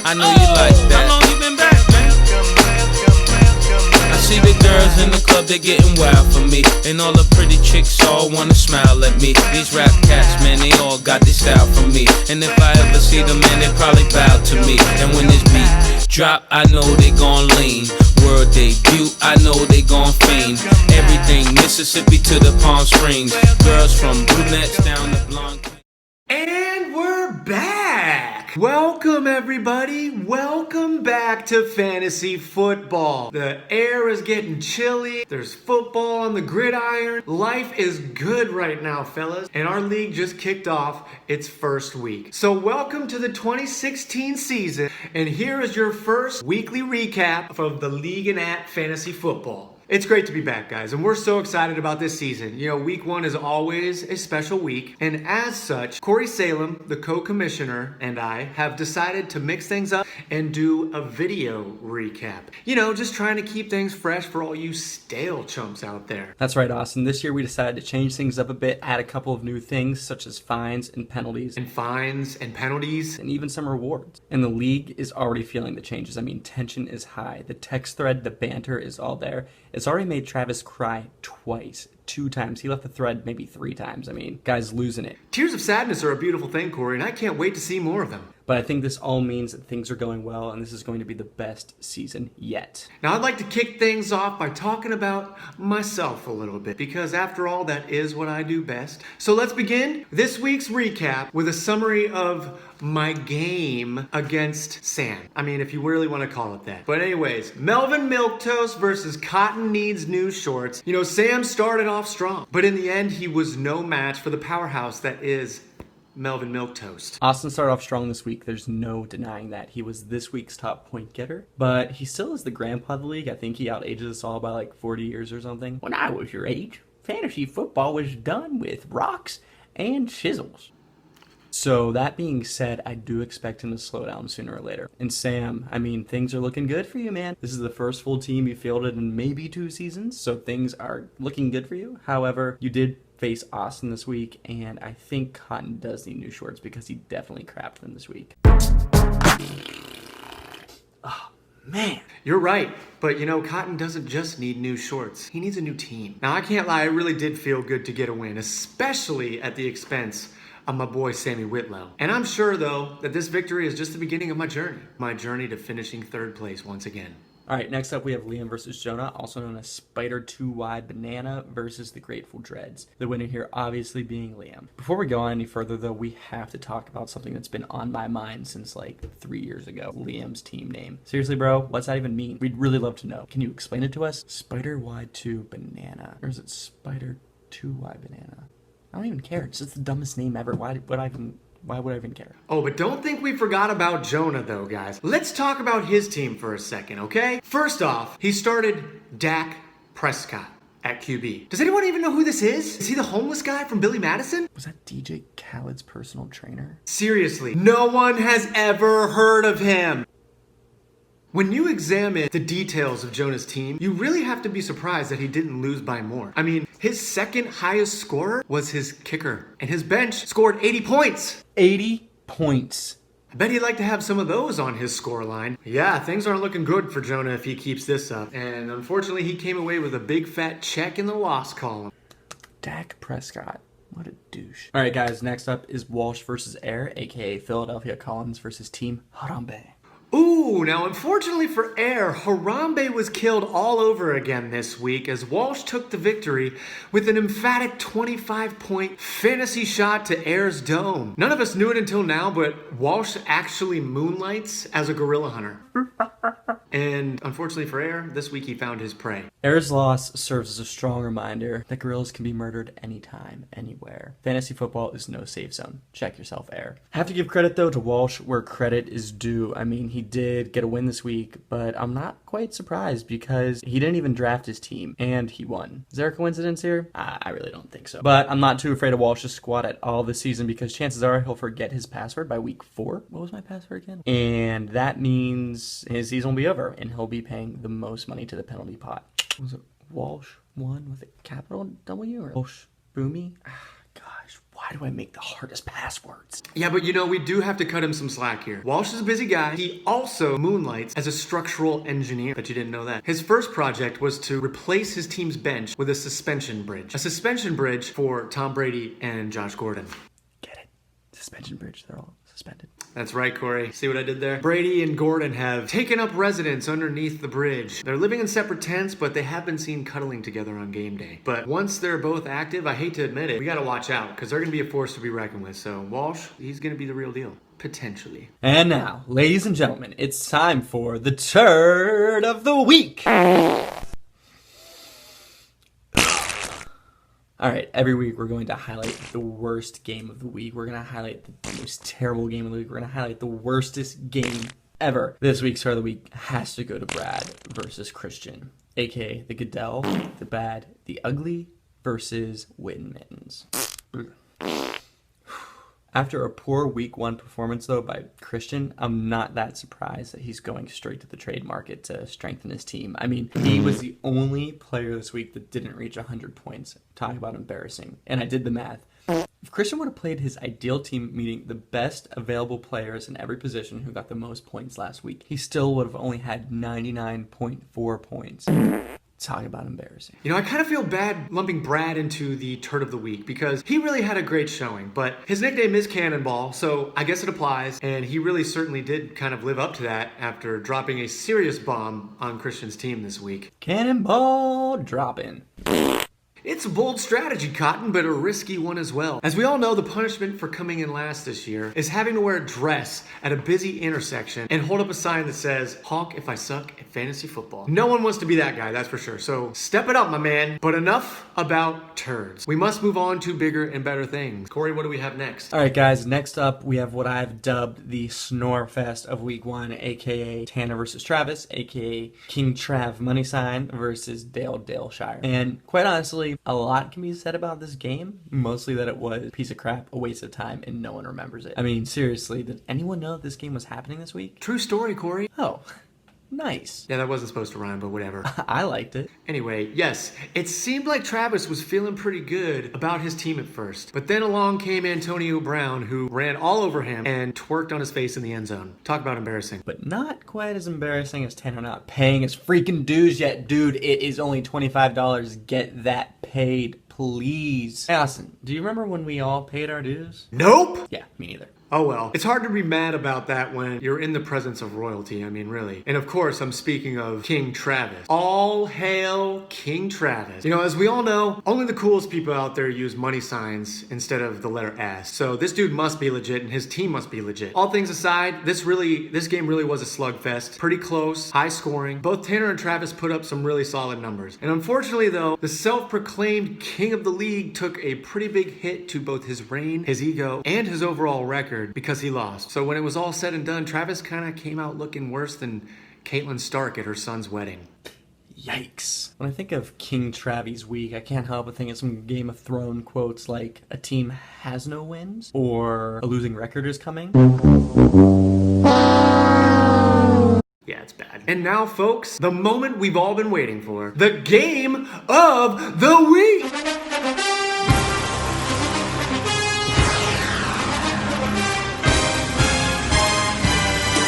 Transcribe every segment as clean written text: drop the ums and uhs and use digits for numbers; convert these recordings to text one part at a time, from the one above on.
I know you like that. How long you been back, man? I see the girls in the club, they're getting wild for me. And all the pretty chicks all wanna smile at me. These rap cats, man, they all got this style for me. And if I ever see them, man, they probably bow to me. And when this beat drop, I know they gon' lean. World debut, I know they gon' fiend. Everything Mississippi to the Palm Springs. Girls from brunettes down to blonde. And we're back! Welcome everybody, welcome back to Fantasy Football. The air is getting chilly, there's football on the gridiron. Life is good right now, fellas. And our league just kicked off its first week. So welcome to the 2016 season, and here is your first weekly recap of the League and at Fantasy Football. It's great to be back, guys, and we're so excited about this season. You know, week one is always a special week, and as such, Corey Salem, the co-commissioner, and I have decided to mix things up and do a video recap. You know, just trying to keep things fresh for all you stale chumps out there. That's right, Austin. This year we decided to change things up a bit, add a couple of new things, such as fines and penalties. And fines and penalties. And even some rewards. And the league is already feeling the changes. I mean, tension is high. The text thread, the banter is all there. It's already made Travis cry twice. 2 times. He left the thread maybe 3 times. I mean, guy's losing it. Tears of sadness are a beautiful thing, Corey, and I can't wait to see more of them. But I think this all means that things are going well, and this is going to be the best season yet. Now, I'd like to kick things off by talking about myself a little bit, because after all, that is what I do best. So let's begin this week's recap with a summary of my game against Sam. I mean, if you really want to call it that. But anyways, Melvin Milquetoast versus Cotton Needs New Shorts. You know, Sam started off strong, but in the end, he was no match for the powerhouse that is Melvin Milquetoast. Austin started off strong this week. There's no denying that. He was this week's top point getter, but he still is the grandpa of the league. I think he outages us all by like 40 years or something. When I was your age, fantasy football was done with rocks and chisels. So that being said, I do expect him to slow down sooner or later. And Sam, I mean, things are looking good for you, man. This is the first full team you fielded in maybe 2 seasons, so things are looking good for you. However, you did face Austin this week, and I think Cotton does need new shorts because he definitely crapped them this week. Oh, man. You're right, but you know, Cotton doesn't just need new shorts. He needs a new team. Now, I can't lie, it really did feel good to get a win, especially at the expense of my boy Sammy Whitlow. And I'm sure, though, that this victory is just the beginning of my journey to finishing 3rd place once again. All right, next up we have Liam versus Jonah, also known as Spider 2 Wide Banana versus the Grateful Dreads. The winner here obviously being Liam. Before we go on any further though, we have to talk about something that's been on my mind since like 3 years ago. Liam's team name. Seriously, bro, what's that even mean? We'd really love to know. Can you explain it to us? Spider Wide 2 Banana. Or is it Spider 2 Wide Banana? I don't even care. It's just the dumbest name ever. Why would I even care? Oh, but don't think we forgot about Jonah, though, guys. Let's talk about his team for a second, okay? First off, he started Dak Prescott at QB. Does anyone even know who this is? Is he the homeless guy from Billy Madison? Was that DJ Khaled's personal trainer? Seriously, no one has ever heard of him. When you examine the details of Jonah's team, you really have to be surprised that he didn't lose by more. I mean, his second highest scorer was his kicker, and his bench scored 80 points. 80 points. I bet he'd like to have some of those on his score line. Yeah, things aren't looking good for Jonah if he keeps this up. And unfortunately, he came away with a big fat check in the loss column. Dak Prescott. What a douche. All right, guys, next up is Walsh versus Air, aka Philadelphia Collins versus Team Harambe. Ooh, now unfortunately for Air, Harambe was killed all over again this week as Walsh took the victory with an emphatic 25-point fantasy shot to Air's dome. None of us knew it until now, but Walsh actually moonlights as a gorilla hunter. And unfortunately for Air, this week he found his prey. Air's loss serves as a strong reminder that gorillas can be murdered anytime, anywhere. Fantasy football is no safe zone. Check yourself, Air. I have to give credit, though, to Walsh where credit is due. I mean, he did get a win this week, but I'm not quite surprised because he didn't even draft his team, and he won. Is there a coincidence here? I really don't think so. But I'm not too afraid of Walsh's squad at all this season because chances are he'll forget his password by week 4. What was my password again? And that means his season will be over, and he'll be paying the most money to the penalty pot. Was it Walsh 1 with a capital W or Walsh Boomy? God. Why do I make the hardest passwords? Yeah, but we do have to cut him some slack here. Walsh is a busy guy. He also moonlights as a structural engineer. Bet you didn't know that. His first project was to replace his team's bench with a suspension bridge. A suspension bridge for Tom Brady and Josh Gordon. Get it? Suspension bridge, they're all suspended. That's right, Corey. See what I did there? Brady and Gordon have taken up residence underneath the bridge. They're living in separate tents, but they have been seen cuddling together on game day. But once they're both active, I hate to admit it, we gotta watch out, because they're gonna be a force to be reckoned with. So Walsh, he's gonna be the real deal. Potentially. And now, ladies and gentlemen, it's time for the turd of the week. All right, every week we're going to highlight the worst game of the week. We're going to highlight the most terrible game of the week. We're going to highlight the worstest game ever. This week's start of the week has to go to Brad versus Christian, aka the Goodell, the Bad, the Ugly versus Witten Mittens. After a poor week one performance, though, by Christian, I'm not that surprised that he's going straight to the trade market to strengthen his team. I mean, he was the only player this week that didn't reach 100 points. Talk about embarrassing. And I did the math. If Christian would have played his ideal team, meaning the best available players in every position who got the most points last week, he still would have only had 99.4 points. Talk about embarrassing. I kind of feel bad lumping Brad into the turd of the week because he really had a great showing, but his nickname is Cannonball, so I guess it applies, and he really certainly did kind of live up to that after dropping a serious bomb on Christian's team this week. Cannonball dropping. It's a bold strategy, Cotton, but a risky one as well. As we all know, the punishment for coming in last this year is having to wear a dress at a busy intersection and hold up a sign that says, "Honk if I suck at fantasy football." No one wants to be that guy, that's for sure. So step it up, my man. But enough about turds. We must move on to bigger and better things. Corey, what do we have next? All right, guys, next up we have what I've dubbed the Snore Fest of week one, aka Tanner versus Travis, aka King Trav Money Sign versus Dale Daleshire. And quite honestly, a lot can be said about this game, mostly that it was a piece of crap, a waste of time, and no one remembers it. I mean, seriously, did anyone know that this game was happening this week? True story, Corey. Oh, nice. Yeah, that wasn't supposed to rhyme, but whatever. I liked it. Anyway, yes, it seemed like Travis was feeling pretty good about his team at first. But then along came Antonio Brown, who ran all over him and twerked on his face in the end zone. Talk about embarrassing. But not quite as embarrassing as Tanner not paying his freaking dues yet. Dude, it is only $25. Get that paid, please. Hey, Austin, do you remember when we all paid our dues? Nope! Yeah, me neither. Oh well. It's hard to be mad about that when you're in the presence of royalty, I mean really. And of course, I'm speaking of King Travis. All hail King Travis. As we all know, only the coolest people out there use money signs instead of the letter S. So this dude must be legit and his team must be legit. All things aside, this game really was a slugfest. Pretty close, high scoring. Both Tanner and Travis put up some really solid numbers. And unfortunately though, the self-proclaimed king of the league took a pretty big hit to both his reign, his ego, and his overall record because he lost. So when it was all said and done, Travis kind of came out looking worse than Caitlyn Stark at her son's wedding. Yikes. When I think of King Travis week, I can't help but think of some Game of Thrones quotes like, "A team has no wins," or "A losing record is coming." Yeah, it's bad. And now, folks, the moment we've all been waiting for. The game of the week!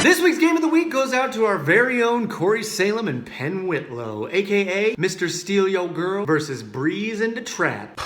This week's game of the week goes out to our very own Corey Salem and Penn Whitlow, aka Mr. Steal Yo Girl versus Breeze into Trap.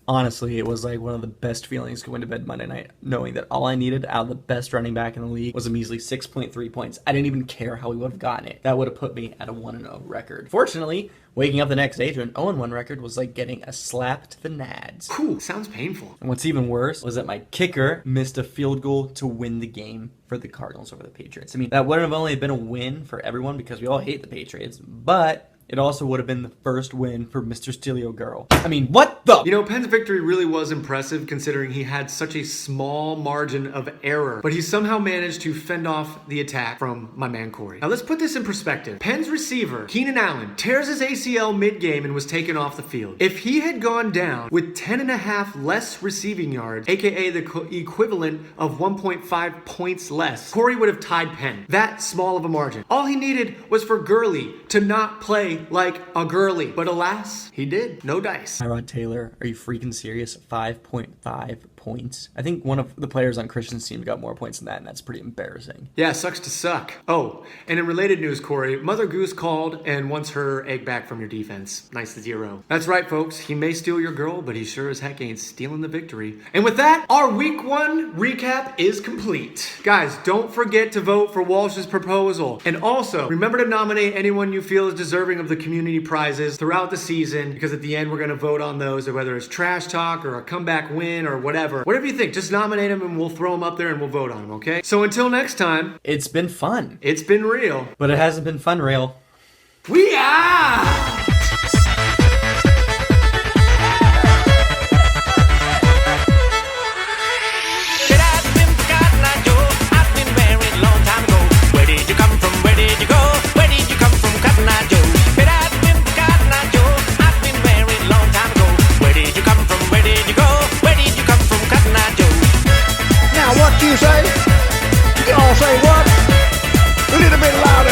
Honestly, it was like one of the best feelings going to bed Monday night, knowing that all I needed out of the best running back in the league was a measly 6.3 points. I didn't even care how he would have gotten it. That would have put me at a 1-0 record. Fortunately, waking up the next day to an 0-1 record was like getting a slap to the nads. Cool, sounds painful. And what's even worse was that my kicker missed a field goal to win the game for the Cardinals over the Patriots. I mean, that wouldn't have only been a win for everyone because we all hate the Patriots, but it also would have been the first win for Mr. Steelio Girl. I mean, what the? Penn's victory really was impressive considering he had such a small margin of error, but he somehow managed to fend off the attack from my man Corey. Now let's put this in perspective. Penn's receiver, Keenan Allen, tears his ACL mid-game and was taken off the field. If he had gone down with 10.5 less receiving yards, aka the equivalent of 1.5 points less, Corey would have tied Penn. That small of a margin. All he needed was for Gurley to not play like a girly. But alas, he did. No dice. Tyrod Taylor, are you freaking serious? 5.5 points. I think one of the players on Christian's team got more points than that, and that's pretty embarrassing. Yeah, sucks to suck. Oh, and in related news, Corey, Mother Goose called and wants her egg back from your defense. Nice to 0. That's right, folks. He may steal your girl, but he sure as heck ain't stealing the victory. And with that, our week 1 recap is complete. Guys, don't forget to vote for Walsh's proposal. And also, remember to nominate anyone you feel is deserving of the community prizes throughout the season, because at the end we're going to vote on those, whether it's trash talk or a comeback win or whatever. Whatever you think, just nominate them and we'll throw them up there and we'll vote on them, okay? So until next time, It's been fun, it's been real. but it hasn't been fun, Rail. We are! You say? You all say what? A little bit louder.